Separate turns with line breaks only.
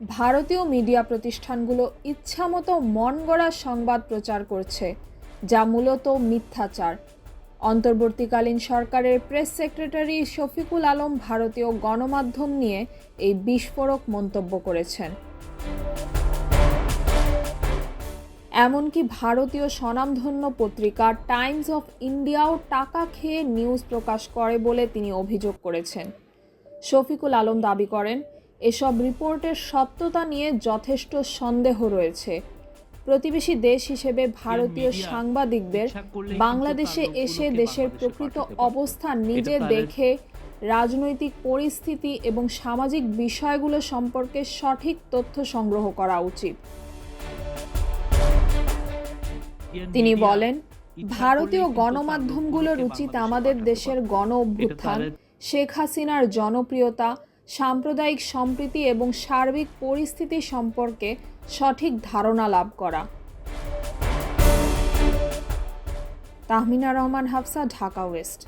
ভারতীয় মিডিয়া প্রতিষ্ঠানগুলো ইচ্ছামতো মন গড়া সংবাদ প্রচার করছে, যা মূলত মিথ্যাচার। অন্তর্বর্তীকালীন সরকারের প্রেস সেক্রেটারি শফিকুল আলম ভারতীয় গণমাধ্যম নিয়ে এই বিস্ফোরক মন্তব্য করেছেন। এমনকি ভারতীয় স্বনামধন্য পত্রিকা টাইমস অফ ইন্ডিয়াও টাকা খেয়ে নিউজ প্রকাশ করে বলে তিনি অভিযোগ করেছেন। শফিকুল আলম দাবি করেন, এসব রিপোর্টের সত্যতা নিয়ে যথেষ্ট সন্দেহ রয়েছে। প্রতিবেশী দেশ হিসেবে ভারতীয় সাংবাদিকদের বাংলাদেশে এসে দেশের প্রকৃত অবস্থা নিজে দেখে রাজনৈতিক পরিস্থিতি এবং সামাজিক বিষয়গুলো সম্পর্কে সঠিক তথ্য সংগ্রহ করা উচিত। তিনি বলেন, ভারতীয় গণমাধ্যমগুলোর উচিত আমাদের দেশের গণ অভ্যুত্থান, শেখ হাসিনার জনপ্রিয়তা, সাম্প্রদায়িক সম্প্রীতি এবং সার্বিক পরিস্থিতি সম্পর্কে সঠিক ধারণা লাভ করা। তাহমিনা রহমান হাফসা, ঢাকা ওয়েস্ট।